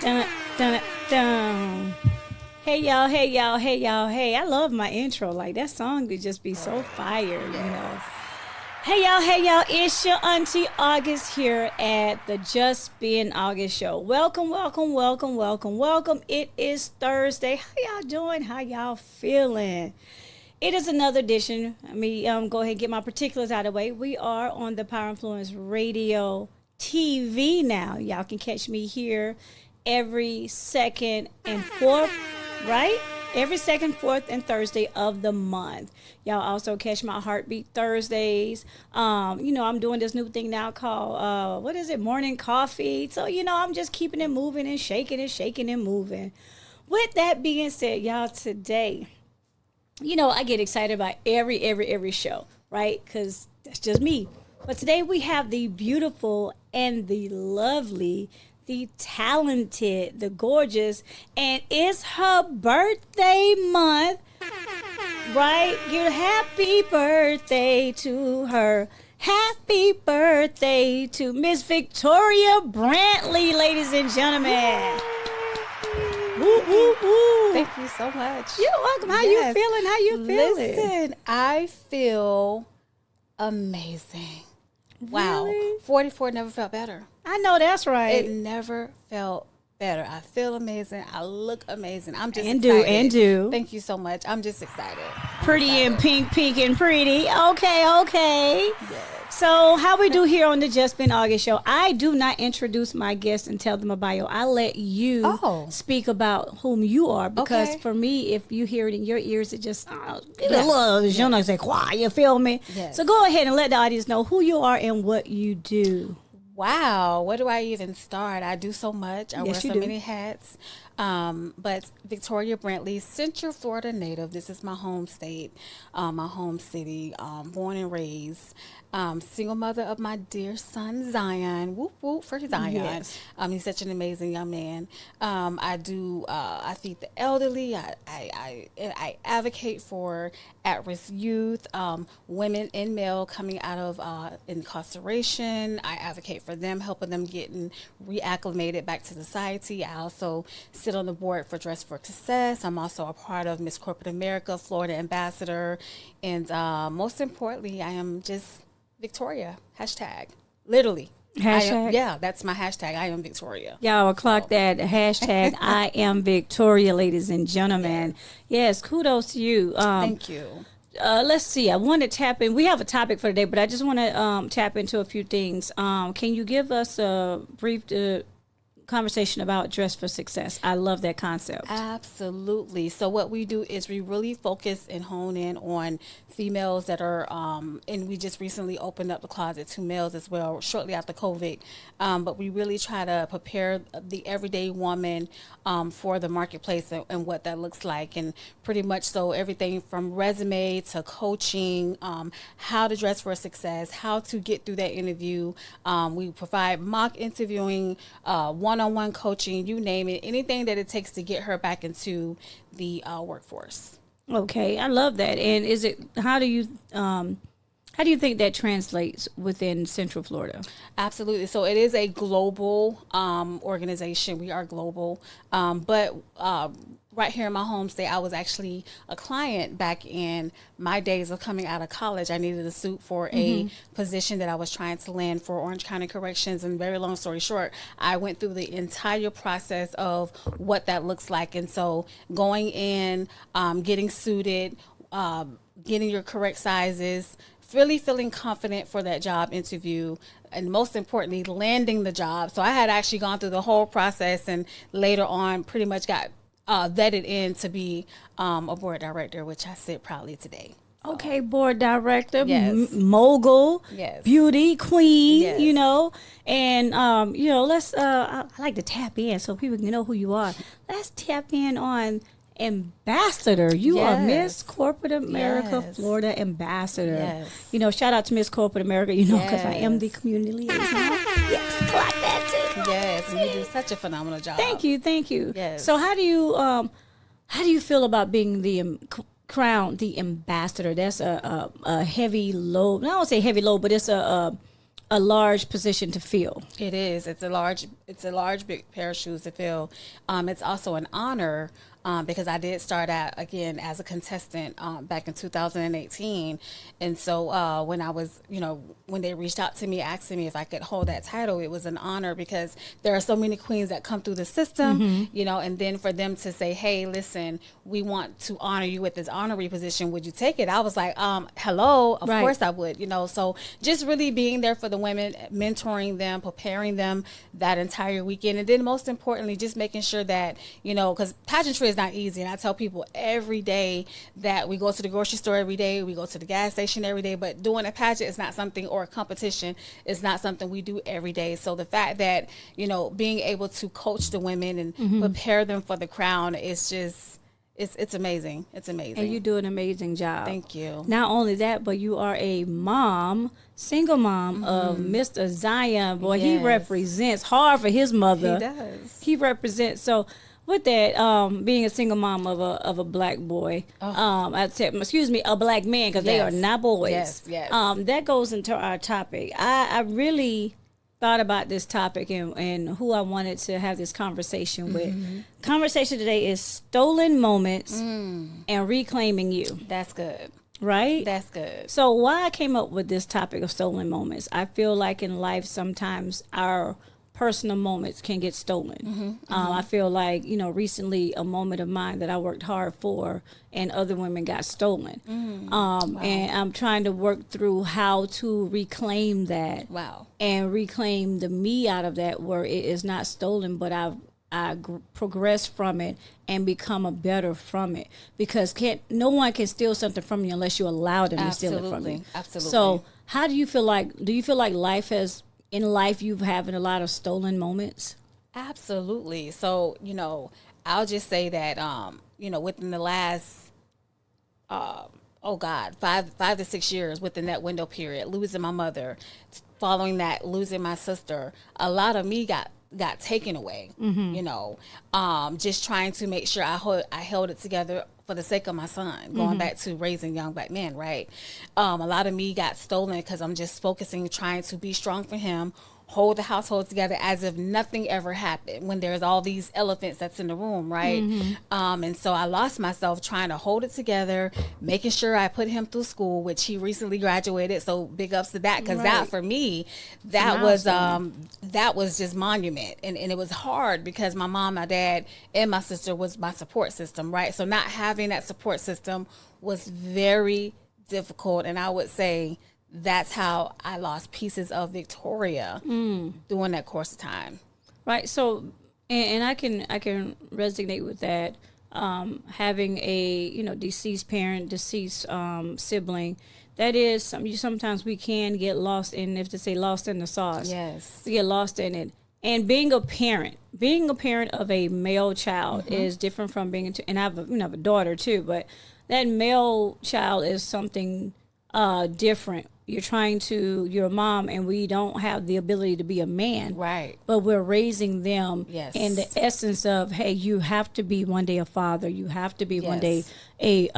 Dun, dun, dun. Hey y'all, hey y'all, hey y'all, hey. I love my intro. Like that song could just be so fire, you know. Hey y'all, it's your Auntie August here at the Just Being August show. Welcome, welcome, welcome, welcome, welcome. It is Thursday. How y'all doing? How y'all feeling? It is another edition. Let me go ahead and get my particulars out of the way. We are on the Power Influence Radio TV now. Y'all can catch me here every second and fourth, right? Every second, fourth, and Thursday of the month. Y'all also catch my Heartbeat Thursdays. I'm doing this new thing now called, Morning Coffee. So, I'm just keeping it moving and shaking and moving. With that being said, y'all, today, I get excited about every show, right? Because that's just me. But today we have the beautiful and the lovely, the talented, the gorgeous, and it's her birthday month, right? Give a happy birthday to her. Happy birthday to Miss Victoria Brantley, ladies and gentlemen. Woo, woo, woo. Thank you so much. You're welcome. How you feeling? How you feeling? Listen, I feel amazing. Wow. Really? 44 never felt better. I know that's right. It never felt better. I feel amazing. I look amazing. I'm just and excited. do. Thank you so much. I'm just excited. Pretty and pink and pretty. Okay. Yes. So how we do here on the Just Been August show, I do not introduce my guests and tell them a bio. I let you speak about whom you are, because for me, if you hear it in your ears, it just you feel me? Yes. So go ahead and let the audience know who you are and what you do. Wow, where do I even start? I do so much. I wear so many hats. But Victoria Brantley, Central Florida native. This is my home state, my home city, born and raised. Single mother of my dear son, Zion. Whoop, whoop for Zion. Yes. He's such an amazing young man. I feed the elderly. I advocate for at-risk youth, women and male coming out of incarceration. I advocate for them, helping them getting reacclimated back to society. I also sit on the board for Dress for Success. I'm also a part of Miss Corporate America, Florida Ambassador. And most importantly, I am just Victoria, hashtag, literally. Hashtag? That's my hashtag. I am Victoria. Y'all will clock that hashtag. I am Victoria, ladies and gentlemen. Yes, kudos to you. Thank you. Let's see. I want to tap in. We have a topic for today, but I just want to tap into a few things. Can you give us a brief conversation about Dress for Success? I love that concept. Absolutely. So what we do is we really focus and hone in on females that are, and we just recently opened up the closet to males as well, shortly after COVID. But we really try to prepare the everyday woman for the marketplace and what that looks like. And pretty much so everything from resume to coaching, how to dress for success, how to get through that interview. We provide mock interviewing, one-on-one coaching, you name it, anything that it takes to get her back into the workforce. Okay, I love that. And how do you think that translates within Central Florida? Absolutely. So it is a global organization. We are global, but right here in my home state, I was actually a client back in my days of coming out of college. I needed a suit for a position that I was trying to land for Orange County Corrections. And very long story short, I went through the entire process of what that looks like. And so going in, getting suited, getting your correct sizes, really feeling confident for that job interview, and most importantly, landing the job. So I had actually gone through the whole process and later on pretty much got vetted in to be a board director, which I sit proudly today. So. Okay, board director, Yes. mogul, Yes. beauty queen, Yes. and let's. I like to tap in so people can know who you are. Let's tap in on ambassador. You are Miss Corporate America, Florida Ambassador. Yes. Shout out to Miss Corporate America. Because I am the community liaison. Yes, clock that too. Yes, and you do such a phenomenal job. Thank you. Yes. So how do you feel about being the crowned the ambassador? That's a heavy load. I don't say heavy load, but it's a a large position to fill. It is. It's a large, big pair of shoes to fill. It's also an honor because I did start out again as a contestant back in 2018, and so when I was, when they reached out to me asking me if I could hold that title, it was an honor because there are so many queens that come through the system, and then for them to say, "Hey, listen, we want to honor you with this honorary position. Would you take it?" I was like, "Hello, of course I would." So just really being there for the women, mentoring them, preparing them that entire weekend, and then most importantly, just making sure that because pageantry is not easy, and I tell people every day that we go to the grocery store every day, we go to the gas station every day, but doing a pageant is not something, or a competition is not something we do every day. So the fact that being able to coach the women and prepare them for the crown is just it's amazing. It's amazing. And you do an amazing job. Thank you. Not only that, but you are a mom, single mom of Mr. Zion. Boy, he represents hard for his mother. He does. He represents. So with that, being a single mom of a black boy, I'd say, a black man, because they are not boys. Yes. That goes into our topic. I really thought about this topic and who I wanted to have this conversation with. Conversation today is stolen moments and reclaiming you. That's good. Right? That's good. So why I came up with this topic of stolen moments, I feel like in life sometimes our personal moments can get stolen. I feel like, recently a moment of mine that I worked hard for and other women got stolen. And I'm trying to work through how to reclaim that. Wow. And reclaim the me out of that, where it is not stolen, but I progress from it and become a better from it, because no one can steal something from you unless you allow them to steal it from you. Absolutely. So how do you feel like in life you've having a lot of stolen moments? Absolutely. So, I'll just say that, within the last, 5 to 6 years, within that window period, losing my mother, following that, losing my sister, a lot of me got taken away, just trying to make sure I held it together for the sake of my son, going back to raising young black men, right? A lot of me got stolen because I'm just focusing, trying to be strong for him, hold the household together as if nothing ever happened, when there's all these elephants that's in the room, right? And so I lost myself trying to hold it together, making sure I put him through school, which he recently graduated, so big ups to that, because that for me, that was just monument, and it was hard because my mom, my dad, and my sister was my support system, right? So not having that support system was very difficult, and I would say that's how I lost pieces of Victoria during that course of time. Right. So, and I can resonate with that. Having a deceased parent, deceased sibling, that is sometimes we can get lost in, if to say lost in the sauce. Yes, we get lost in it. And being a parent of a male child is different from and I have a daughter too, but that male child is something different. You're a mom, and we don't have the ability to be a man. Right. But we're raising them in the essence of, hey, you have to be one day a father. You have to be one day a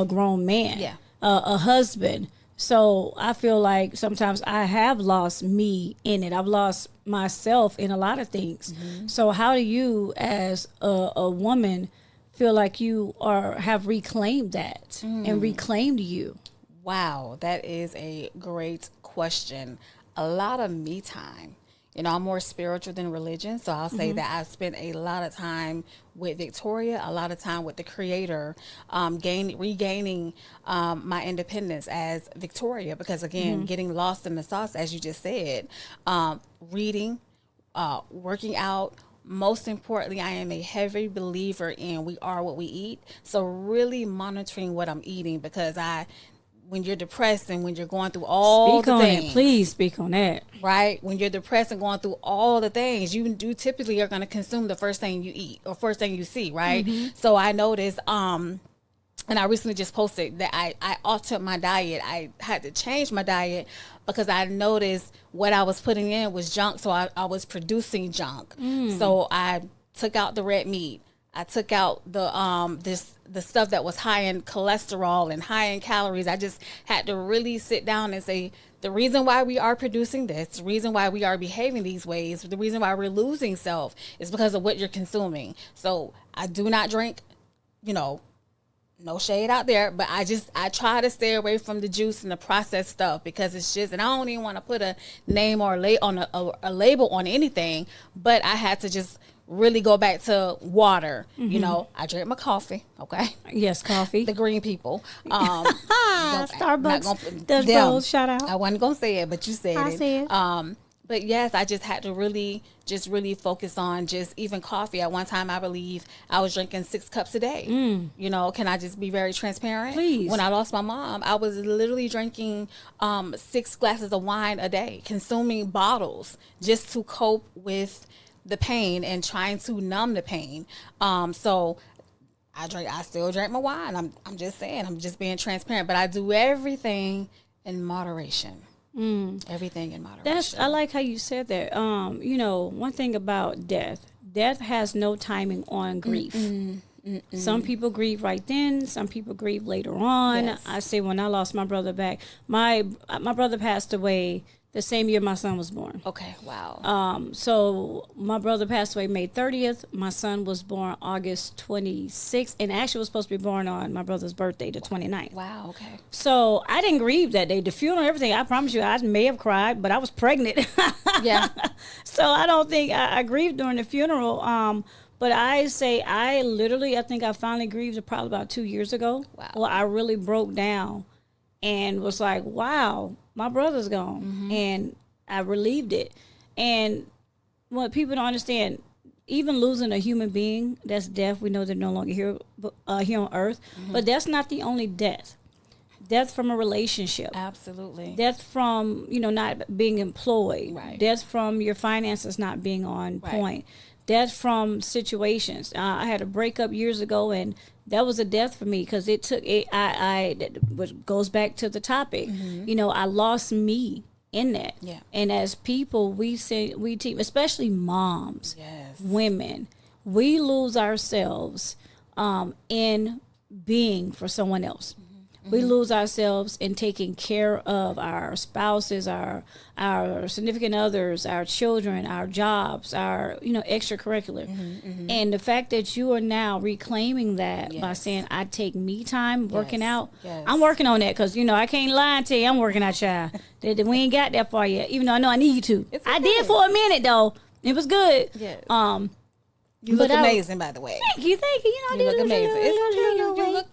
grown man, a husband. So I feel like sometimes I have lost me in it. I've lost myself in a lot of things. So how do you, as a woman, feel like you have reclaimed that and reclaimed you? Wow, that is a great question. A lot of me time. I'm more spiritual than religion, so I'll say that I've spent a lot of time with Victoria, a lot of time with the Creator, regaining my independence as Victoria, because again, getting lost in the sauce, as you just said, reading, working out. Most importantly, I am a heavy believer in we are what we eat. So really monitoring what I'm eating, because when you're depressed and when you're going through all the things. Please speak on that. Right? When you're depressed and going through all the things, you typically are going to consume the first thing you eat or first thing you see, right? So I noticed, and I recently just posted that I altered my diet. I had to change my diet because I noticed what I was putting in was junk, so I was producing junk. So I took out the red meat. I took out the stuff that was high in cholesterol and high in calories. I just had to really sit down and say, the reason why we are producing this, the reason why we are behaving these ways, the reason why we're losing self is because of what you're consuming. So I do not drink, no shade out there, but I try to stay away from the juice and the processed stuff, because it's just, and I don't even want to put a name or a label on anything, but I had to just really go back to water. I drink my coffee. Okay. Yes, coffee. The green people. Starbucks. Dutch Bros, shout out. I wasn't gonna say it, but you said I said it. But yes, I just had to really focus on just even coffee. At one time, I believe I was drinking 6 cups a day. Can I just be very transparent? Please. When I lost my mom, I was literally drinking 6 glasses of wine a day, consuming bottles just to cope with the pain and trying to numb the pain. So I still drink my wine. I'm just saying, I'm just being transparent, but I do everything in moderation. Everything in moderation. I like how you said that. One thing about death has no timing on grief. Some people grieve right then. Some people grieve later on. Yes. I say when I lost my brother back, my brother passed away the same year my son was born. Okay, wow. So my brother passed away May 30th. My son was born August 26th, and actually was supposed to be born on my brother's birthday, the 29th. Wow, okay. So I didn't grieve that day. The funeral and everything, I promise you, I may have cried, but I was pregnant. Yeah. So I don't think I grieved during the funeral. But I think I finally grieved probably about 2 years ago. Wow. Well, I really broke down and was like, wow, my brother's gone. And I relieved it. And what people don't understand, even losing a human being, that's death. We know they're no longer here on earth. But that's not the only death. Death from a relationship. Absolutely. Death from, not being employed. Right. Death from your finances not being on point. Death from situations. I had a breakup years ago, and that was a death for me, because it took it. Which goes back to the topic. I lost me in that. Yeah. And as people, we teach, especially moms, women, we lose ourselves in being for someone else. We lose ourselves in taking care of our spouses, our significant others, our children, our jobs, our extracurricular. And the fact that you are now reclaiming that by saying, I take me time working out. I'm working on that, because I can't lie and tell you I'm working out, child. That we ain't got that far yet, even though I know I need to. Okay. I did for a minute though. It was good. Yes. You look amazing, by the way. Thank you. You look amazing.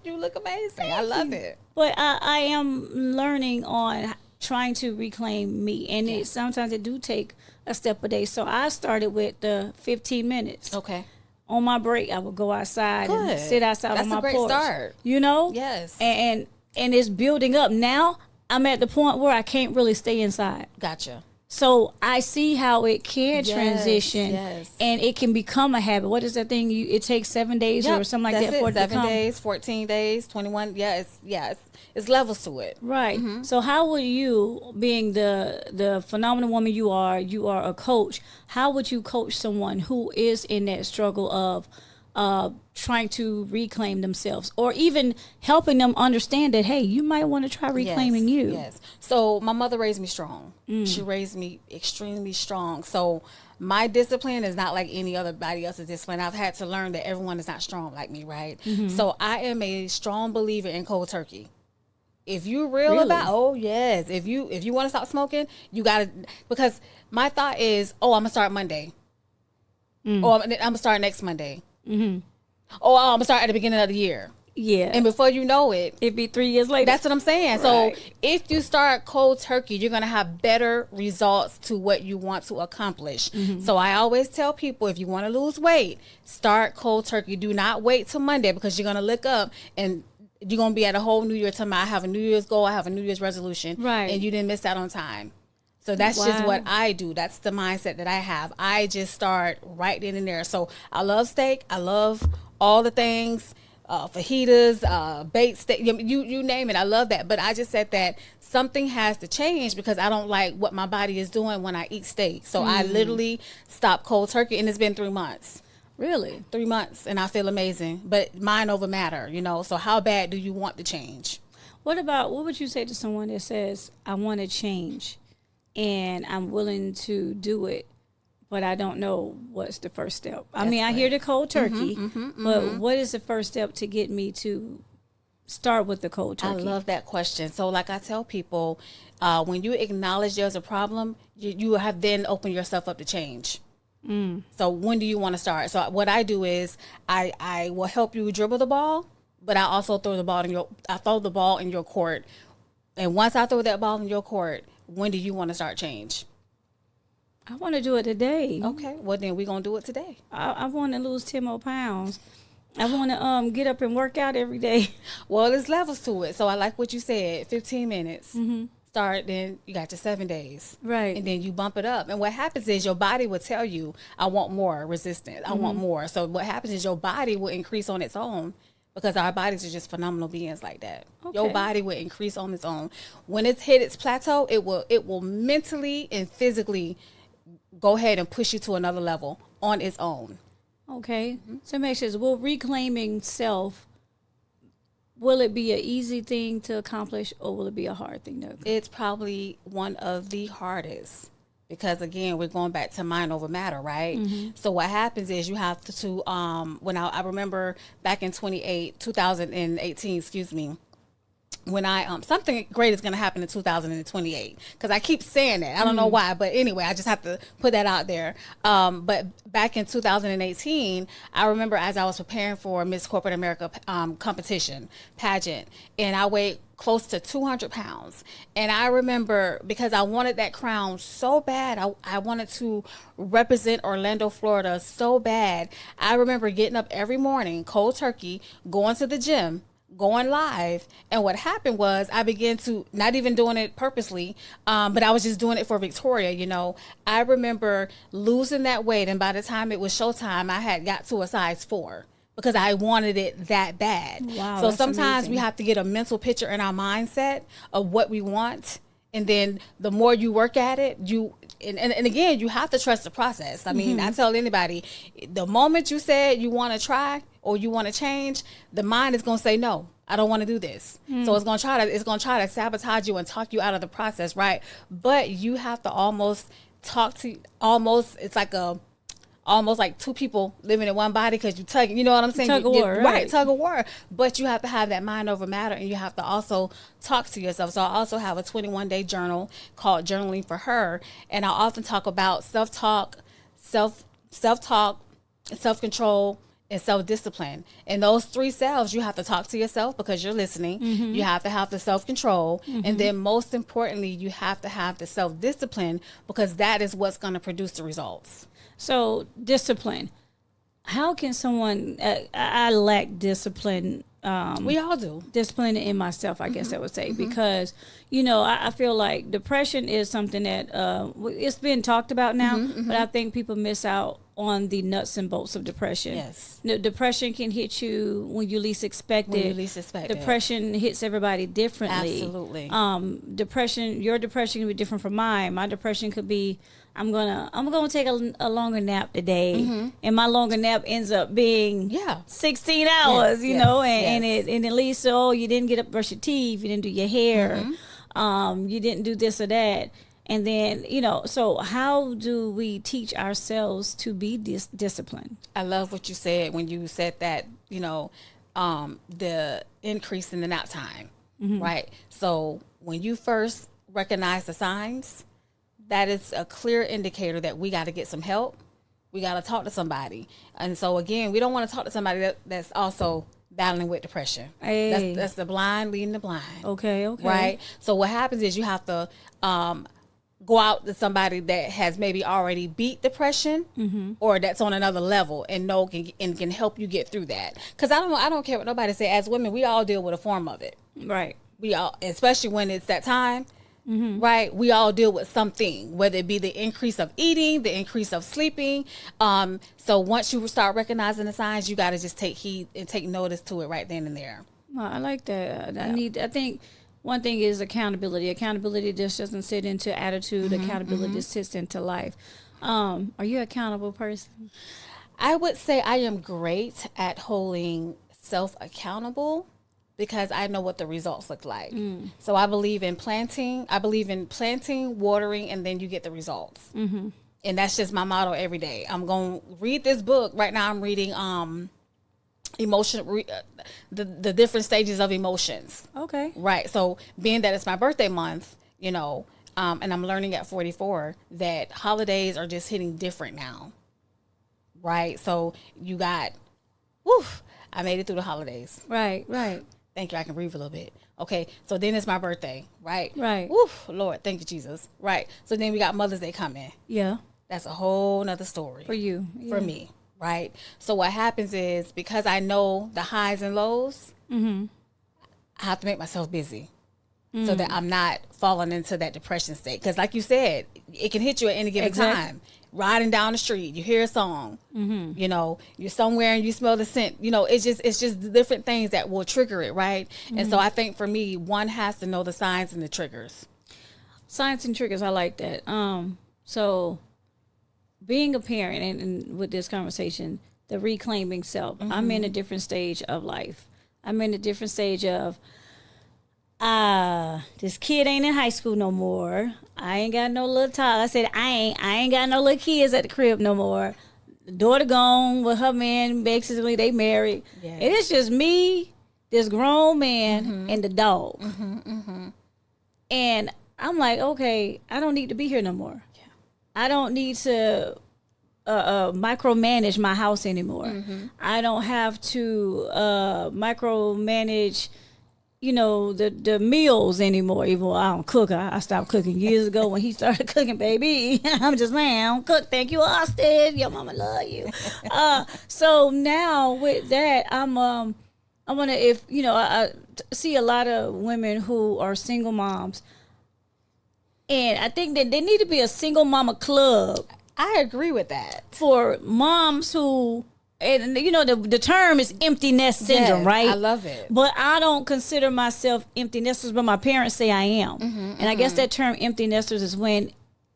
You look amazing. I love it. But I am learning on trying to reclaim me, and sometimes it do take a step a day. So I started with the 15 minutes. Okay. On my break, I would go outside and sit outside on my porch. That's a great start. Yes. And it's building up. Now I'm at the point where I can't really stay inside. Gotcha. So I see how it can transition, and it can become a habit. What is that thing? It takes 7 days or something like that for it to become. 7 days, 14 days, 21. It's levels to it. Right. So how would you, being the phenomenal woman you are a coach, how would you coach someone who is in that struggle of trying to reclaim themselves, or even helping them understand that, hey, you might want to try reclaiming you? Yes. So my mother raised me strong. She raised me extremely strong. So my discipline is not like anybody else's discipline. I've had to learn that everyone is not strong like me, right? So I am a strong believer in cold turkey. If you about, if you want to stop smoking, you gotta, because my thought is, I'm gonna start Monday. I'm gonna start next Monday. I'm gonna start at the beginning of the year. Yeah. And before you know it, it'd be 3 years later. That's what I'm saying. Right. So if you start cold turkey, you're going to have better results to what you want to accomplish. So I always tell people, if you want to lose weight, start cold turkey. Do not wait till Monday, because you're going to look up and you're going to be at a whole New Year time. I have a New Year's goal. I have a New Year's resolution. Right. And you didn't miss out on time. So that's just what I do. That's the mindset that I have. I just start right then and there. So I love steak. I love all the things. Fajitas, baked steak, you name it. I love that. But I just said that something has to change, because I don't like what my body is doing when I eat steak. So I literally stopped cold turkey, and it's been 3 months. Really? 3 months, and I feel amazing. But mind over matter, you know. So how bad do you want to change? What would you say to someone that says, I want to change and I'm willing to do it, but I don't know what's the first step? I mean, I hear the cold turkey, but what is the first step to get me to start with the cold turkey? I love that question. So like I tell people, when you acknowledge there's a problem, you have then opened yourself up to change. So when do you want to start? So what I do is I will help you dribble the ball, but I also throw the ball in your court. And once I throw that ball in your court, when do you want to start change? I want to do it today. Okay, well then we're gonna do it today. I want to lose 10 more pounds. I want to get up and work out every day. Well, there's levels to it. So I like what you said. 15 minutes. Start, then you got your 7 days. Right. And then you bump it up. And what happens is your body will tell you, I want more resistance. I want more. So what happens is your body will increase on its own, because our bodies are just phenomenal beings like that. Okay. Your body will increase on its own. When it's hit its plateau, it will mentally and physically go ahead and push you to another level on its own. Okay. So make sure, will reclaiming self, will it be an easy thing to accomplish, or will it be a hard thing to accomplish? It's probably one of the hardest, because again, we're going back to mind over matter, right? So what happens is you have to when I remember back in 2018, excuse me, when I something great is going to happen in 2028, because I keep saying that. I don't know why, but anyway, I just have to put that out there. But back in 2018, I remember as I was preparing for Miss Corporate America competition pageant, and I weighed close to 200 pounds. And I remember, because I wanted that crown so bad, I wanted to represent Orlando, Florida so bad. I remember getting up every morning, cold turkey, going to the gym, going live. And what happened was I began to, not even doing it purposely, but I was just doing it for Victoria, you know. I remember losing that weight, and by the time it was showtime, I had got to a size 4, because I wanted it that bad. Wow, so that's sometimes amazing. we have to get a mental picture in our mindset of what we want. And then the more you work at it, and again, you have to trust the process. I mean, I tell anybody, the moment you said you want to try or you want to change, the mind is going to say, no, I don't want to do this. So it's going to try to sabotage you and talk you out of the process, right? But you have to almost it's like almost like two people living in one body, because you tug, you know what I'm saying? Tug of war, right. Tug of war. But you have to have that mind over matter, and you have to also talk to yourself. So I also have a 21-day journal called Journaling for Her, and I often talk about self-talk, self-control, and self-discipline. And those 3 selves, you have to talk to yourself because you're listening. You have to have the self-control. And then most importantly, you have to have the self-discipline, because that is what's going to produce the results. So discipline. How can someone? I lack discipline. We all do. Discipline in myself, I guess I would say, because I feel like depression is something that it's been talked about now, but I think people miss out on the nuts and bolts of depression. Yes. Depression can hit you when you least expect it. Depression hits everybody differently. Absolutely. Your depression can be different from mine. My depression could be, I'm gonna take a longer nap today, and my longer nap ends up being 16 hours, and it leads to, you didn't get up, brush your teeth, you didn't do your hair, you didn't do this or that. And then, so how do we teach ourselves to be disciplined? I love what you said when you said that, the increase in the nap time, right? So when you first recognize the signs, that is a clear indicator that we got to get some help. We got to talk to somebody. And so again, we don't want to talk to somebody that's also battling with depression. Hey. That's the blind leading the blind. Okay. Right? So what happens is you have to go out to somebody that has maybe already beat depression, or that's on another level and can help you get through that. Because I don't care what nobody say. As women, we all deal with a form of it. Right. We all, especially when it's that time. Right, we all deal with something, whether it be the increase of eating, the increase of sleeping. So once you start recognizing the signs, you got to just take heed and take notice to it right then and there. Well, I like that. I think one thing is accountability. Accountability just doesn't sit into attitude. Accountability sits into life. Are you an accountable person? I would say I am great at holding self accountable because I know what the results look like. So I believe in planting. I believe in planting, watering, and then you get the results. Mm-hmm. And that's just my motto every day. I'm going to read this book. Right now I'm reading the different stages of emotions. Okay. Right. So being that it's my birthday month, you know, and I'm learning at 44 that holidays are just hitting different now. Right. So you got, I made it through the holidays. Right. Thank you. I can breathe a little bit. Okay. So then it's my birthday. Right. Right. Lord, thank you, Jesus. Right. So then we got Mother's Day coming. Yeah. That's a whole nother story. For you. For me. Right. So what happens is because I know the highs and lows, I have to make myself busy so that I'm not falling into that depression state. Because like you said, it can hit you at any given time. Riding down the street, you hear a song, you know, you're somewhere and you smell the scent, you know, it's just different things that will trigger it. Right. And so I think for me, one has to know the signs and the triggers. Signs and triggers. I like that. So being a parent and with this conversation, the reclaiming self, I'm in a different stage of life. I'm in a different stage of, this kid ain't in high school no more. I ain't got no little child. I said, I ain't got no little kids at the crib no more. The daughter gone with her man, basically they married. Yes. And it's just me, this grown man, and the dog. And I'm like, okay, I don't need to be here no more. Yeah. I don't need to micromanage my house anymore. I don't have to micromanage, you know, the meals anymore. Even though I don't cook. I stopped cooking years ago when he started cooking, baby. I'm just, man, I don't cook. Thank you, Austin. Your mama love you. So now with that, I want to, if, you know, I see a lot of women who are single moms. And I think that there need to be a single mama club. I agree with that. For moms who, and you know, the term is empty nest syndrome, right? I love it. But I don't consider myself empty nesters, but my parents say I am. I guess that term empty nesters is when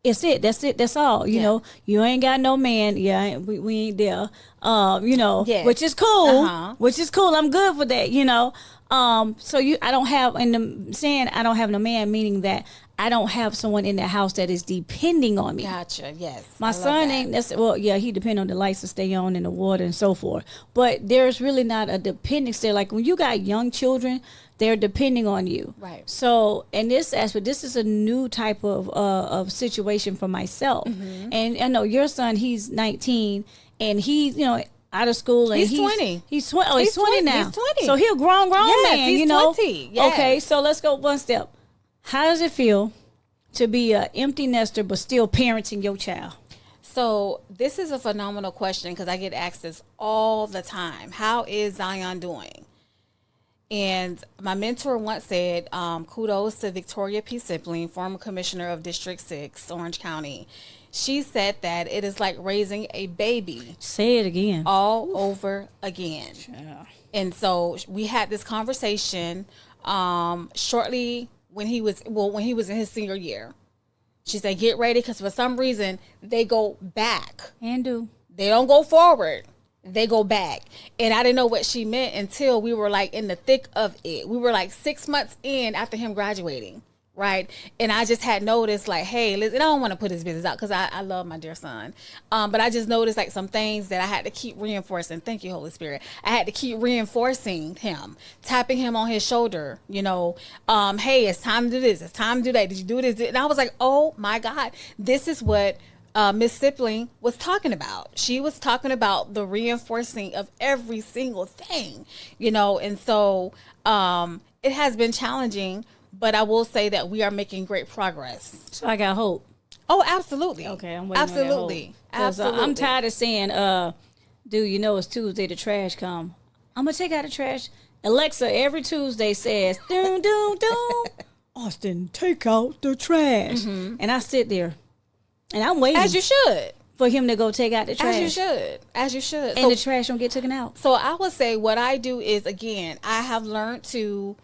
it's it. That's all. You know, you ain't got no man. Yeah, we ain't there. You know, which is cool. I'm good for that, you know. So I don't have, and saying I don't have no man, meaning that I don't have someone in the house that is depending on me. Gotcha. Yes. My son ain't. He depend on the lights to stay on and the water and so forth. But there's really not a dependence there. Like when you got young children, they're depending on you. Right. So in this aspect, this is a new type of situation for myself. And I know your son, he's 19, and he's, you know, out of school, and he's 20. He's 20 now. He's 20. So he's a grown man. He's you know. 20. Yes. Okay. So let's go one step. How does it feel to be an empty nester but still parenting your child? So this is a phenomenal question because I get asked this all the time. How is Zion doing? And my mentor once said, kudos to Victoria P. Sipling, former commissioner of District 6, Orange County. She said that it is like raising a baby. Say it again. All over again. Yeah. And so we had this conversation shortly when he was in his senior year. She said, get ready, because for some reason they go back. And do. They don't go forward. They go back. And I didn't know what she meant until we were like in the thick of it. We were like 6 months in after him graduating. Right. And I just had noticed like, hey, listen, I don't want to put his business out because I love my dear son. But I just noticed like some things that I had to keep reinforcing. Thank you, Holy Spirit. I had to keep reinforcing him, tapping him on his shoulder, you know, hey, it's time to do this. It's time to do that. Did you do this? And I was like, oh, my God, this is what Miss Sipling was talking about. She was talking about the reinforcing of every single thing, you know, and so it has been challenging. But I will say that we are making great progress. So I got hope. Oh, absolutely. Okay, I'm waiting absolutely. On that hope. Absolutely. I'm tired of saying, dude, you know it's Tuesday, the trash come. I'm going to take out the trash. Alexa every Tuesday says, doom, doom, doom. Austin, take out the trash. And I sit there and I'm waiting. As you should. For him to go take out the trash. As you should. And so, the trash don't get taken out. So I would say what I do is, again, I have learned to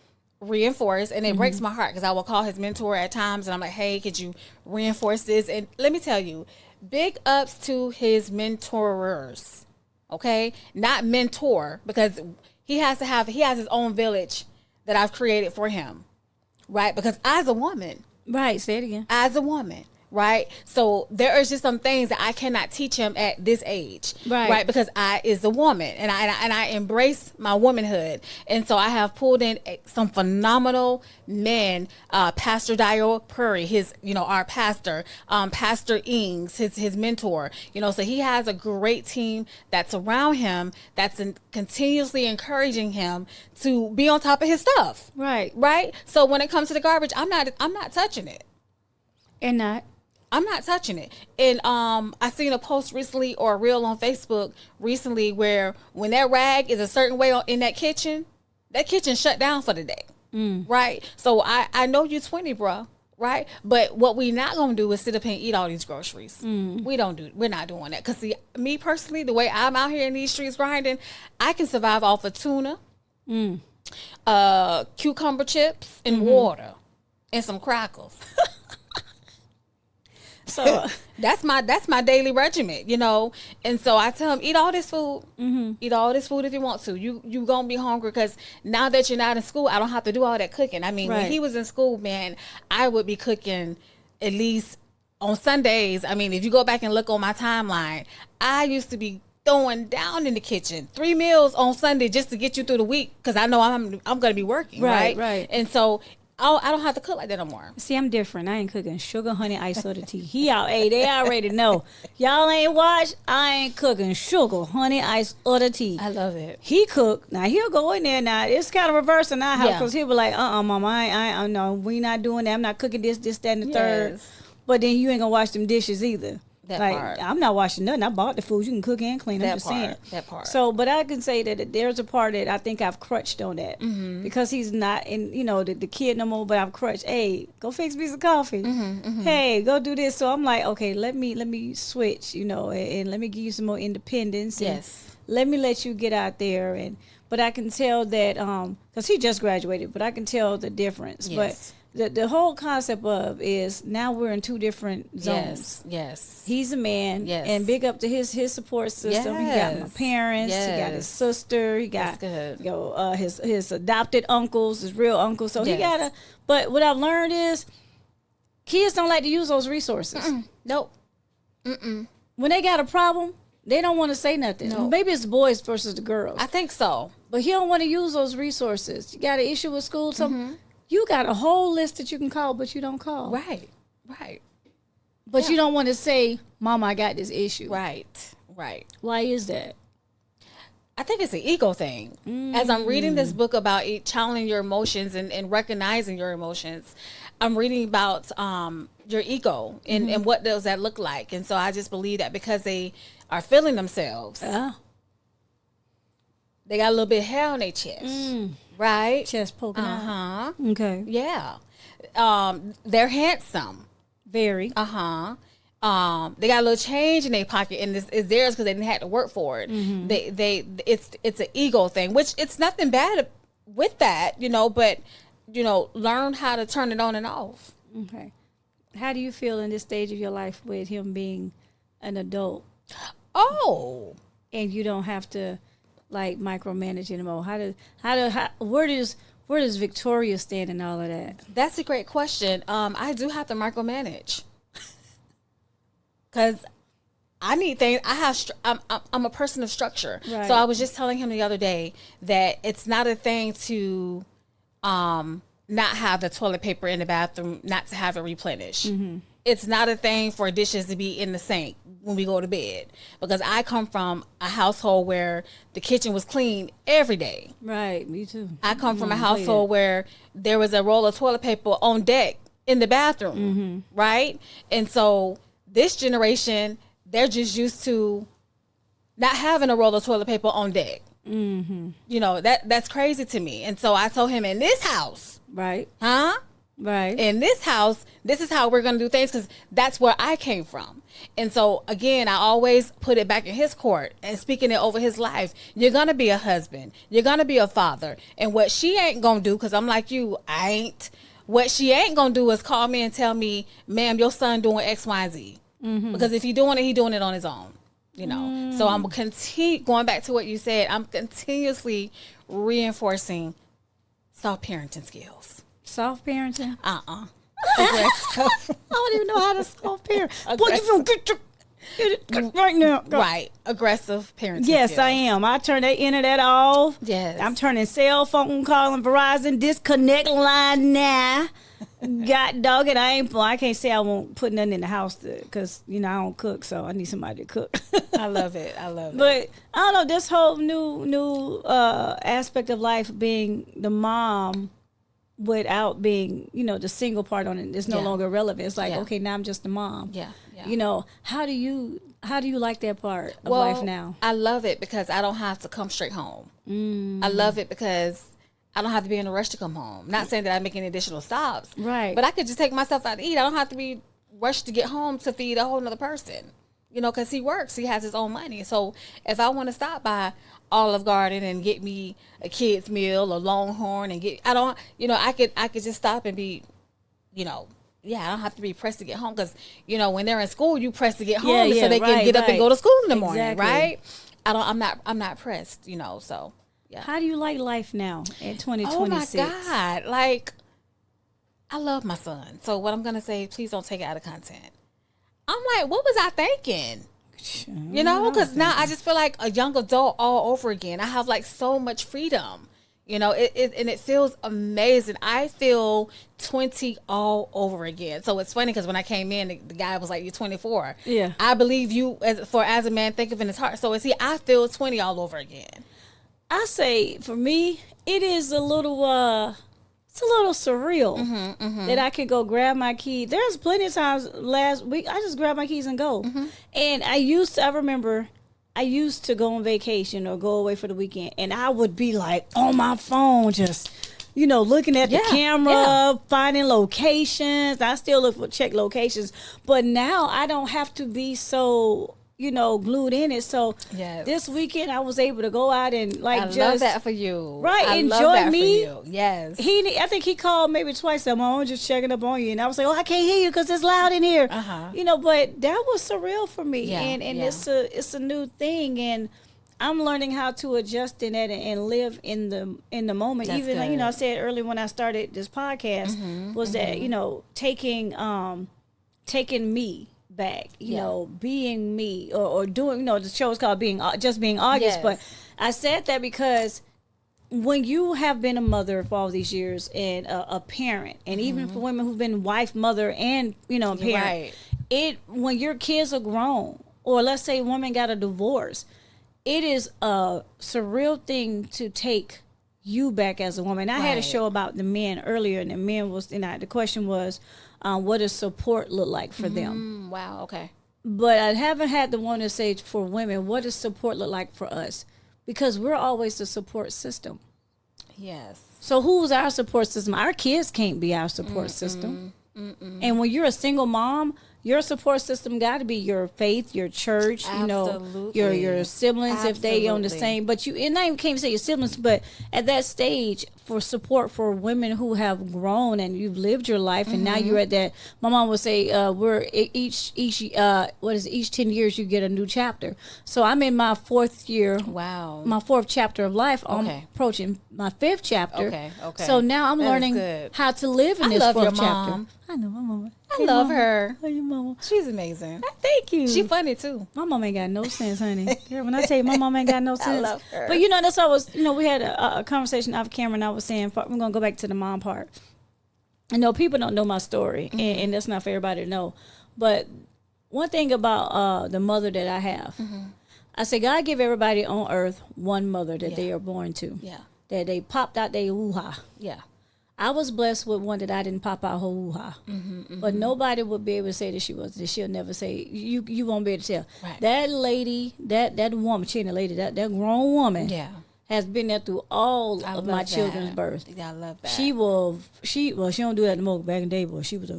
reinforce, and it breaks my heart because I will call his mentor at times and I'm like, hey, could you reinforce this? And let me tell you, big ups to his mentorers. Okay, not mentor, because he has his own village that I've created for him, right? Because as a woman, Right. Say it again. as a woman, right? So there is just some things that I cannot teach him at this age, Right. Because I is a woman, and I embrace my womanhood, and so I have pulled in some phenomenal men, Pastor Dio Puri, his our pastor, Pastor Ings, his mentor, so he has a great team that's around him that's continuously encouraging him to be on top of his stuff, Right. So when it comes to the garbage, I'm not touching it. And not. I'm not touching it. And I seen a post recently, or a reel on Facebook recently, where when that rag is a certain way in that kitchen shut down for the day. Right? So I know you 20, bro. Right? But what we not gonna do is sit up and eat all these groceries. We're not doing that. Cause see, me personally, the way I'm out here in these streets grinding, I can survive off of tuna, cucumber chips, and water, and some crackers. So that's my daily regimen, And so I tell him, eat all this food. Eat all this food if you want to. You gonna be hungry, because now that you're not in school, I don't have to do all that cooking. I mean, when he was in school, man, I would be cooking at least on Sundays. I mean, if you go back and look on my timeline, I used to be throwing down in the kitchen 3 meals on Sunday just to get you through the week, because I know I'm gonna be working, right? And so I don't have to cook like that no more. See, I'm different. I ain't cooking sugar, honey, ice, or the tea. They already know. Y'all ain't watched. I ain't cooking sugar, honey, ice, or the tea. I love it. He cook. Now he'll go in there. Now it's kind of reverse in our house, because he'll be like, Mama, I no, we not doing that. I'm not cooking this, that, and the third. But then you ain't gonna wash them dishes either. That like, part. I'm not washing nothing. I bought the food. You can cook and clean. I'm just saying. That part. So, but I can say that there's a part that I think I've crutched on that, because he's not in, the kid no more. But I've crutched. Hey, go fix me some coffee. Hey, go do this. So I'm like, okay, let me switch, and let me give you some more independence. Yes. And let me let you get out there, but I can tell that because he just graduated, but I can tell the difference. Yes. But the whole concept of is now we're in two different zones. Yes. He's a man. Yes. And big up to his support system. He got my parents. Yes. He got his sister. He got good. His adopted uncles, his real uncles. So he got but what I've learned is kids don't like to use those resources. Nope. When they got a problem, they don't want to say nothing. No. Maybe it's the boys versus the girls. I think so. But he don't want to use those resources. You got an issue with school, something. You got a whole list that you can call, but you don't call. Right. But you don't want to say, Mama, I got this issue. Right. Why is that? I think it's an ego thing. As I'm reading this book about channeling your emotions and recognizing your emotions, I'm reading about your ego and what does that look like. And so I just believe that because they are feeling themselves, they got a little bit of hair on their chest. Right? Chest poking out. Okay. Yeah. They're handsome. Very. They got a little change in their pocket, and it's theirs because they didn't have to work for it. It's an ego thing, which it's nothing bad with that, but learn how to turn it on and off. Okay. How do you feel in this stage of your life with him being an adult? Oh. And you don't have to micromanage anymore. Where does Victoria stand in all of that? That's a great question. I do have to micromanage because I need things. I'm a person of structure. Right. So I was just telling him the other day that it's not a thing to not have the toilet paper in the bathroom, not to have it replenished. It's not a thing for dishes to be in the sink when we go to bed, because I come from a household where the kitchen was clean every day. Right, me too. I come from a household where there was a roll of toilet paper on deck in the bathroom, right? And so this generation, they're just used to not having a roll of toilet paper on deck. That's crazy to me. And so I told him, in this house, right, right. In this house, this is how we're going to do things, because that's where I came from. And so, again, I always put it back in his court and speaking it over his life. You're going to be a husband. You're going to be a father. And what she ain't going to do, because I'm like you, I ain't. What she ain't going to do is call me and tell me, ma'am, your son doing X, Y, and Z. Because if he's doing it on his own. You know, so I'm going back to what you said. I'm continuously reinforcing soft parenting skills. Soft parenting? Aggressive. I don't even know how to soft parent. Boy, you gonna get your right now. Go. Right. Aggressive parenting Yes, skills. I am. I turn that internet off. Yes. I'm turning cell phone calling Verizon disconnect line now. God dog it, I can't say I won't put nothing in the house because I don't cook, so I need somebody to cook. I love it. I love it. But I don't know, this whole new aspect of life, being the mom without being the single part on it is no longer relevant. It's like, okay, now I'm just the mom. How do you like that part of life now? I love it because I don't have to come straight home. I love it because I don't have to be in a rush to come home. Not saying that I make any additional stops. Right. But I could just take myself out to eat. I don't have to be rushed to get home to feed a whole nother person. Because he works. He has his own money. So if I want to stop by Olive Garden and get me a kid's meal or Longhorn and I could just stop and be, I don't have to be pressed to get home because, when they're in school, you press to get home so they can get up and go to school in the morning, right? I'm not pressed, so. Yeah. How do you like life now in 2026? Oh my God. Like, I love my son. So what I'm going to say, please don't take it out of content. I'm like, what was I thinking? Because now I just feel like a young adult all over again. I have like so much freedom, and it feels amazing. I feel 20 all over again. So it's funny because when I came in, the guy was like, "You're 24." Yeah. I believe you as a man, think of in his heart. So I feel 20 all over again. I say for me, it is a little surreal that I could go grab my keys. There's plenty of times last week I just grabbed my keys and go. And I remember I used to go on vacation or go away for the weekend, and I would be like on my phone just looking at the camera, finding locations. I still check locations, but now I don't have to be so glued in it. So this weekend I was able to go out and love that for you. Right, I enjoy love that me. For you. Yes. I think he called maybe twice. I'm just checking up on you, and I was like, I can't hear you because it's loud in here. But that was surreal for me, and it's a new thing, and I'm learning how to adjust in that and live in the moment. That's even good. I said earlier when I started this podcast was that taking me back, being me or doing, the show is called being August, Yes. but I said that because when you have been a mother for all these years and a parent, and even for women who've been wife, mother, and a parent, right. When your kids are grown, or let's say a woman got a divorce, it is a surreal thing to take you back as a woman. I had a show about the men earlier, and the men was, the question was, what does support look like for them? Wow, okay. But I haven't had the one to say for women, what does support look like for us? Because we're always the support system. Yes. So who's our support system? Our kids can't be our support system. And when you're a single mom, your support system got to be your faith, your church, Absolutely. your siblings. Absolutely. If they on the same, but and I can't even say your siblings, but at that stage for support for women who have grown and you've lived your life, and now you're at that. My mom would say, we're each 10 years you get a new chapter. So I'm in my fourth year. Wow. My fourth chapter of life. I'm approaching my fifth chapter. Okay. So now I'm learning how to live in this fourth chapter. Mom. I know my mama. I love her. Love your mama. She's amazing. Thank you. She funny too. My mom ain't got no sense, honey. Yeah, when I tell you my mom ain't got no sense. I love her. But that's what I was, we had a conversation off camera, and I was saying, we're going to go back to the mom part. People don't know my story, and that's not for everybody to know. But one thing about the mother that I have, I say God give everybody on earth one mother that they are born to. Yeah. That they popped out their woo-ha. Yeah. I was blessed with one that I didn't pop out her woo-ha. But nobody would be able to say that she was. That she'll never say. You won't be able to tell. Right. That lady, that woman, she ain't a lady, that grown woman, has been there through all of my children's birth. Yeah, I love that. She don't do that anymore. Back in the day, but she was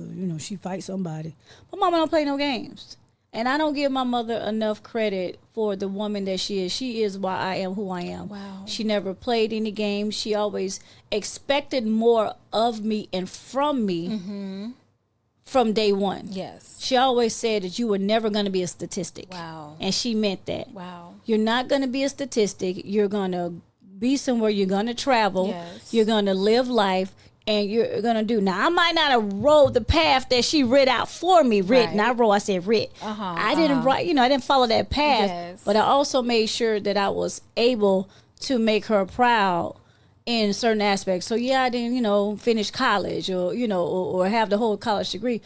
she fight somebody. But mama don't play no games. And I don't give my mother enough credit for the woman that she is. She is why I am who I am. Wow. She never played any games. She always expected more of me and from me from day one. Yes. She always said that you were never going to be a statistic. Wow. And she meant that. Wow. You're not going to be a statistic. You're going to be somewhere. You're going to travel. Yes. You're going to live life. And you're going to do. Now, I might not have rode the path that she writ out for me. Writ, not roll. I said writ. I didn't write, I didn't follow that path. Yes. But I also made sure that I was able to make her proud in certain aspects. So, yeah, I didn't, finish college or, or have the whole college degree.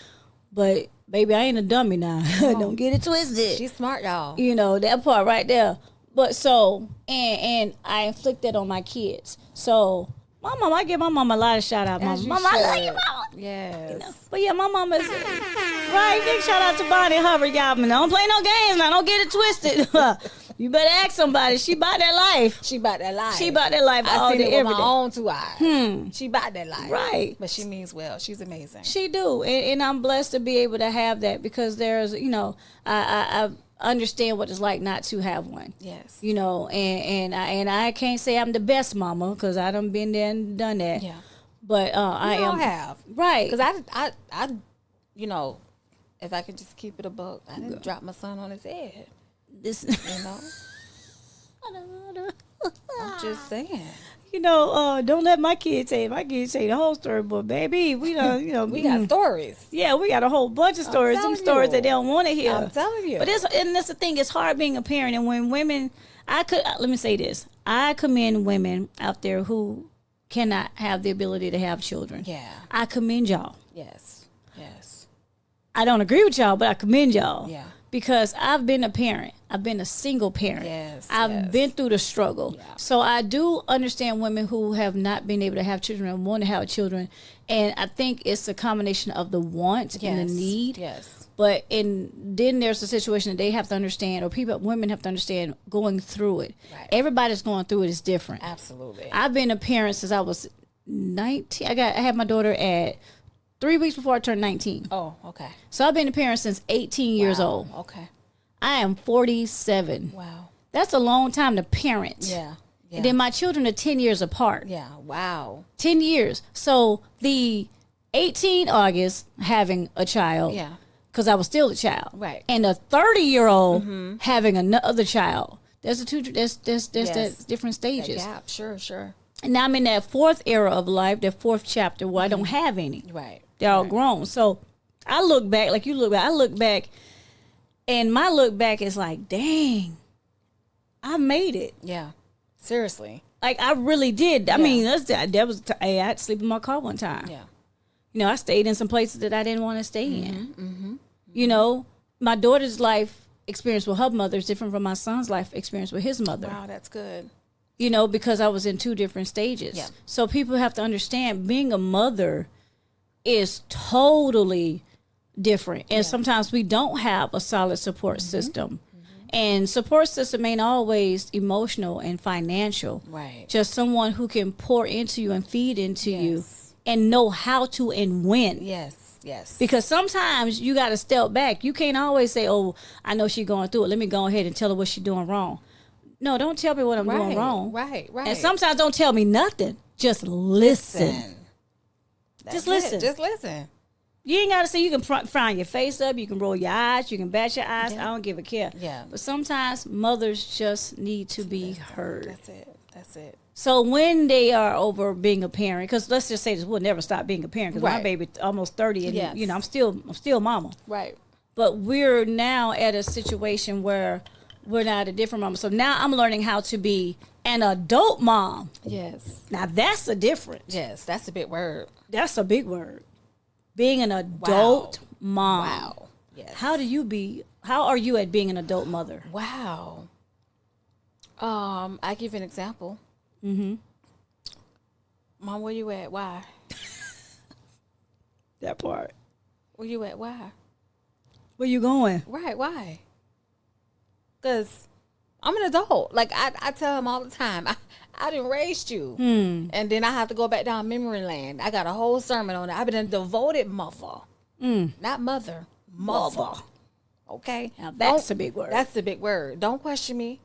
But, baby, I ain't a dummy now. Don't get it twisted. She's smart, y'all. That part right there. But so, and I inflict that on my kids. So, my mom, I give my mom a lot of shout out. Mama, I love you, mama. Yes. But yeah, my mom is right. Big shout out to Bonnie Hubbard, y'all. Don't play no games now. Don't get it twisted. You better ask somebody. She about that life. She about that life. She about that life all I seen day, it with every my day. own 2 eyes. She about that life. Right. But she means well. She's amazing. She do, and I'm blessed to be able to have that because there's, I understand what it's like not to have one. Yes. And I can't say I'm the best mama because I done been there and done that. Yeah. But I am have. right Because I if I could just keep it a buck, I didn't drop my son on his head. This, I'm just saying. Don't let my kids say the whole story, but baby, we don't, We got stories. Yeah, we got a whole bunch of stories. Some stories that they don't want to hear. I'm telling you. But that's the thing. It's hard being a parent, and when women, let me say this: I commend women out there who cannot have the ability to have children. Yeah. I commend y'all. Yes. Yes. I don't agree with y'all, but I commend y'all. Yeah. Because I've been a parent. I've been a single parent. Yes. I've been through the struggle. Yeah. So I do understand women who have not been able to have children and want to have children. And I think it's a combination of the want and the need. Yes. But then there's a situation that they have to understand, or women have to understand going through it. Right. Everybody's going through it is different. Absolutely. I've been a parent since I was 19. I had my daughter at 3 weeks before I turned 19. Oh, okay. So I've been a parent since 18 years old. Okay. I am 47. Wow. That's a long time to parent. Yeah. And then my children are 10 years apart. Yeah. Wow. 10 years. So the 18 August having a child. Yeah. Because I was still a child. Right. And a 30-year-old having another child. There's that different stages. Yeah. Sure. And now I'm in that fourth era of life, that fourth chapter where I don't have any. Right. They're all grown. So I look back, like you look back, I look back, and my look back is like, dang, I made it. Yeah. Seriously. Like, I really did. I mean, I had to sleep in my car one time. Yeah. I stayed in some places that I didn't want to stay in. My daughter's life experience with her mother is different from my son's life experience with his mother. Wow, that's good. Because I was in two different stages. Yeah. So people have to understand being a mother is totally different. And sometimes we don't have a solid support system. And support system ain't always emotional and financial. Right. Just someone who can pour into you and feed into you and know how to and when. Yes. Because sometimes you got to step back. You can't always say, oh, I know she's going through it. Let me go ahead and tell her what she's doing wrong. No, don't tell me what I'm doing wrong. Right. And sometimes don't tell me nothing. Just listen. Just listen. Just listen. You ain't got to say you can frown your face up. You can roll your eyes. You can bat your eyes. I don't give a care. Yeah. But sometimes mothers just need to be heard. That's it. So when they are over being a parent, because let's just say this, we'll never stop being a parent because my baby almost 30 and I'm still mama. Right. But we're now at a situation where we're not a different mom. So now I'm learning how to be an adult mom. Yes. Now that's a difference. Yes, that's a big word. That's a big word. Being an adult mom. Wow. Yes. How are you at being an adult mother? Wow. I give you an example. Mm-hmm. Mom, where you at? Why? That part. Where you at? Why? Where you going? Right, why? Because I'm an adult. Like, I tell him all the time, I done raised you. And then I have to go back down memory lane. I got a whole sermon on it. I've been a devoted mother. Not mother. Mother. Okay? Now that's a big word. That's a big word. Don't question me.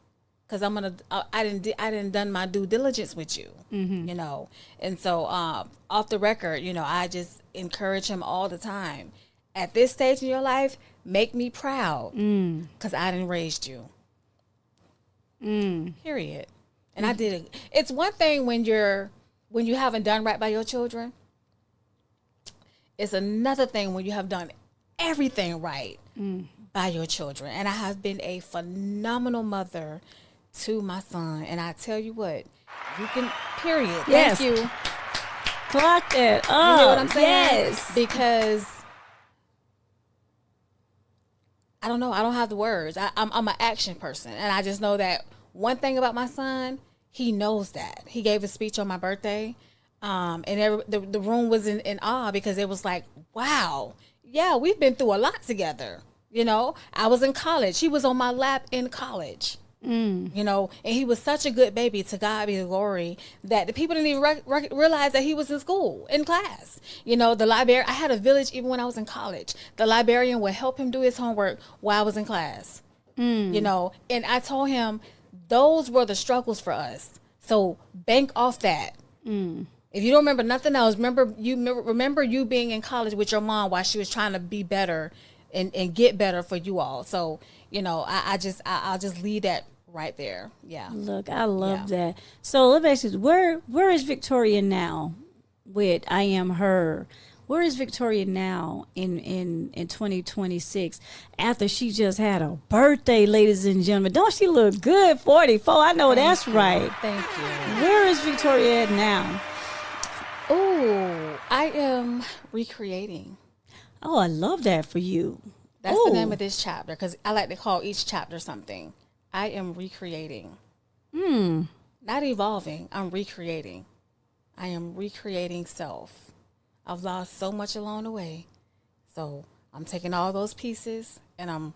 Because I didn't done my due diligence with you, And so off the record, I just encourage him all the time. at this stage in your life, make me proud because I didn't raised you. Period. And I did it. It's one thing when you haven't done right by your children. It's another thing when you have done everything right by your children. And I have been a phenomenal mother to my son. And I tell you what, you can, period. Yes. Thank you. Clock that. Oh, You know what I'm saying? yes. Because I don't know. I don't have the words. I'm an action person. And I just know that one thing about my son, he knows that. He gave a speech on my birthday. And the room was in awe because it was like, wow, yeah, we've been through a lot together. You know, I was in college. He was on my lap in college. You know, and he was such a good baby, to God be the glory, that the people didn't even realize that he was in school, in class. You know, the librarian, I had a village even when I was in college. The librarian would help him do his homework while I was in class. You know, and I told him those were the struggles for us. So bank off that. If you don't remember nothing else, remember you being in college with your mom while she was trying to be better and get better for you all. So, you know, I'll just leave that right there. Yeah. Look, I love that. So let me ask you, where is Victoria now with I Am Her? Where is Victoria now in 2026 after she just had a birthday, ladies and gentlemen? Don't she look good? 44. I know that's right. Thank you. Where is Victoria at now? Oh, I am recreating. Oh, I love that for you. That's the name of this chapter, because I like to call each chapter something. I am recreating. Not evolving. I'm recreating. I am recreating self. I've lost so much along the way. So I'm taking all those pieces and I'm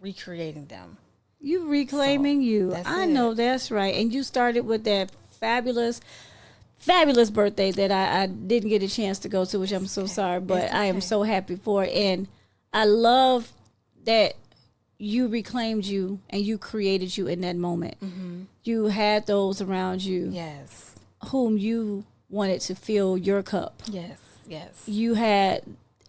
recreating them. You reclaiming you. I know that's right. And you started with that fabulous birthday that I didn't get a chance to go to, which I'm so sorry, but I am so happy for it. And I love that you reclaimed you and you created you in that moment. You had those around you. Yes. Whom you wanted to fill your cup. Yes. You had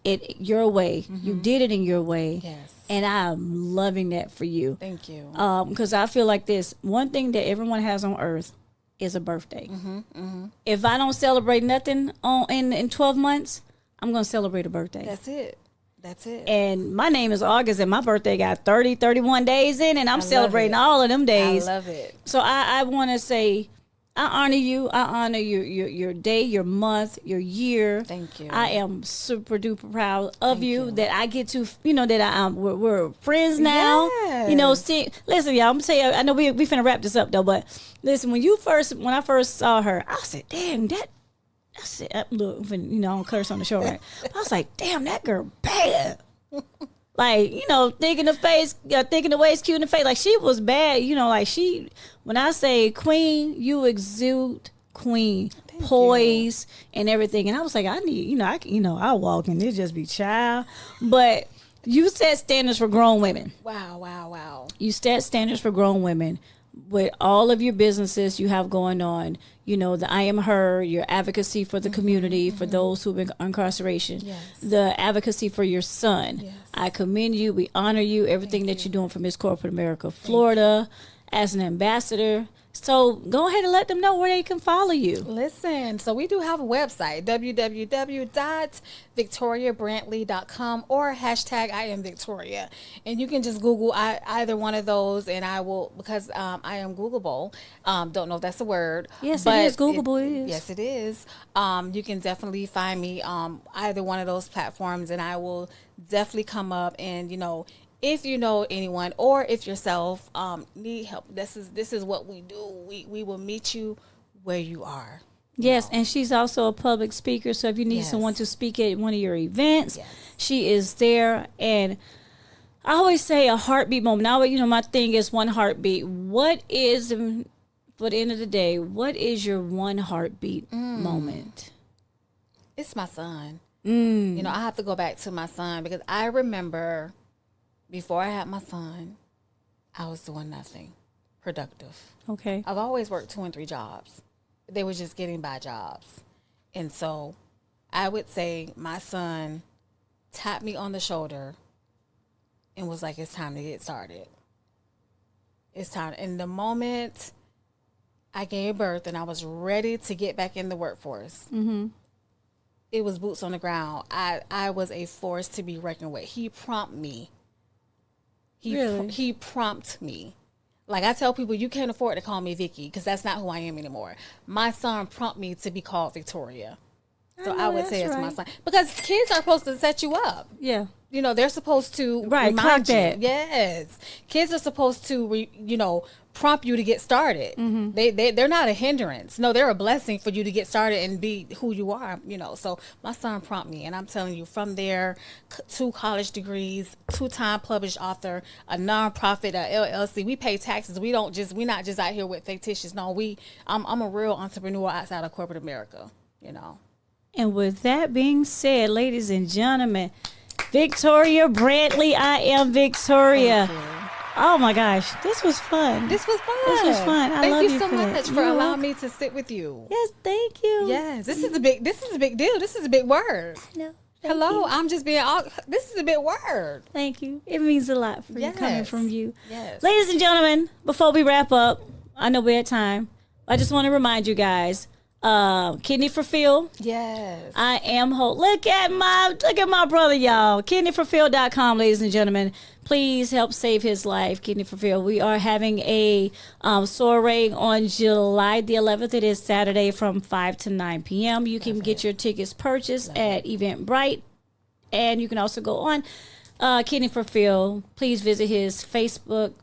it your way. You did it in your way. Yes. And I'm loving that for you. Thank you. Because I feel like this, one thing that everyone has on earth is a birthday. If I don't celebrate nothing in 12 months, I'm going to celebrate a birthday. That's it. And my name is August, and my birthday got 31 days in, and I'm celebrating all of them days. I love it. So I want to say, I honor you. I honor your day, your month, your year. Thank you. I am super duper proud of you that I get to, that we're friends now. Yes. You know, listen, y'all, I'm gonna tell you, I know we finna wrap this up though, but listen, when I first saw her, I said, damn, I said, look, I don't curse on the show, right? I was like, damn, that girl bad. Like, thinking the waist cute in the face. Like, she was bad. When I say queen, you exude queen, poise, and everything. And I was like, I need, I walk and it just be child. But you set standards for grown women. Wow. You set standards for grown women with all of your businesses you have going on. The I Am Her, your advocacy for the community, for those who've been incarceration, the advocacy for your son. Yes. I commend you. We honor you, everything that you're doing for Miss Corporate America, Florida, as an ambassador. So go ahead and let them know where they can follow you. Listen, so we do have a website, www.victoriabrantley.com or hashtag I am Victoria. And you can just Google either one of those, and I will, because I am Googleable. Don't know if that's a word. Yes, but it is Googleable. It is. Yes, it is. You can definitely find me either one of those platforms, and I will definitely come up and, if you know anyone or if yourself need help, this is what we do. We will meet you where you are. Yes, and she's also a public speaker. So if you need someone to speak at one of your events, she is there. And I always say a heartbeat moment. Now, my thing is one heartbeat. What is, for the end of the day, what is your one heartbeat moment? It's my son. I have to go back to my son because I remember before I had my son, I was doing nothing productive. Okay. I've always worked 2 and 3 jobs. They were just getting by jobs. And so I would say my son tapped me on the shoulder and was like, it's time to get started. It's time. And the moment I gave birth and I was ready to get back in the workforce, it was boots on the ground. I was a force to be reckoned with. He prompted me. He prompted me. Like I tell people, you can't afford to call me Vicky because that's not who I am anymore. My son prompted me to be called Victoria. So I would say it's my son. Because kids are supposed to set you up. Yeah. You know, they're supposed to remind you. That. Yes. Kids are supposed to, prompt you to get started. They're not a hindrance. No, they're a blessing for you to get started and be who you are, So my son prompted me. And I'm telling you, from there, 2 college degrees, 2-time published author, a nonprofit, a LLC. We pay taxes. We're not just out here with fictitious. No, I'm a real entrepreneur outside of corporate America, And with that being said, ladies and gentlemen, Victoria Brantley, I am Victoria. Oh my gosh, this was fun. I Thank you so much for allowing me to sit with you. Yes, thank you. Yes, this is a big deal. This is a big word. No. Hello, I'm just being this is a big word. Thank you. It means a lot for you coming from you. Yes. Ladies and gentlemen, before we wrap up, I know we're at time. I just want to remind you guys, Kidney for Phil. Yes. I am Look at my brother, y'all. KidneyForPhil.com, ladies and gentlemen. Please help save his life, Kidney for Phil. We are having a soiree on July the 11th. It is Saturday from 5 to 9 p.m. You can get your tickets purchased at Eventbrite. And you can also go on Kidney for Phil. Please visit his Facebook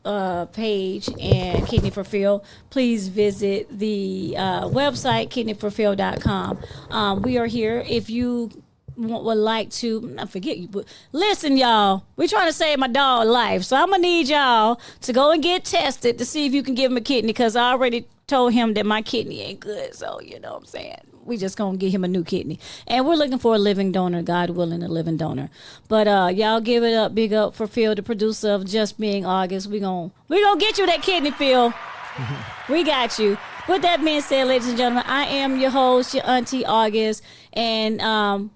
page and Kidney for Phil. Please visit the website, kidneyforphil.com. We are here. If you would like to, I forget you, but listen, y'all, we're trying to save my dog life. So I'm going to need y'all to go and get tested to see if you can give him a kidney, because I already told him that my kidney ain't good. So, you know what I'm saying? We just going to get him a new kidney. And we're looking for a living donor, God willing, a living donor. But y'all give it up, big up for Phil, the producer of Just Being August. We gonna get you that kidney, Phil. We got you. With that being said, ladies and gentlemen, I am your host, your Auntie August. And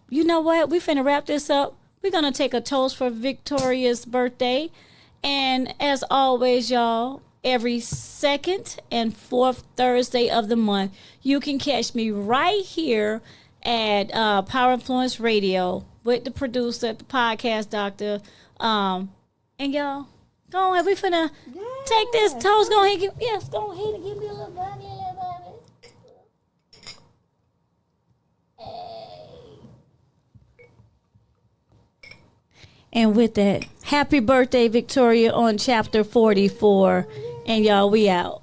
you know what? We finna wrap this up. We're going to take a toast for Victoria's birthday. And as always, y'all, every second and fourth Thursday of the month, you can catch me right here at Power Influence Radio with the producer, the podcast doctor. And y'all, go ahead. We finna take this toast. Go ahead. Go ahead and give me a little bunny. And with that, happy birthday, Victoria, on chapter 44. And y'all, we out.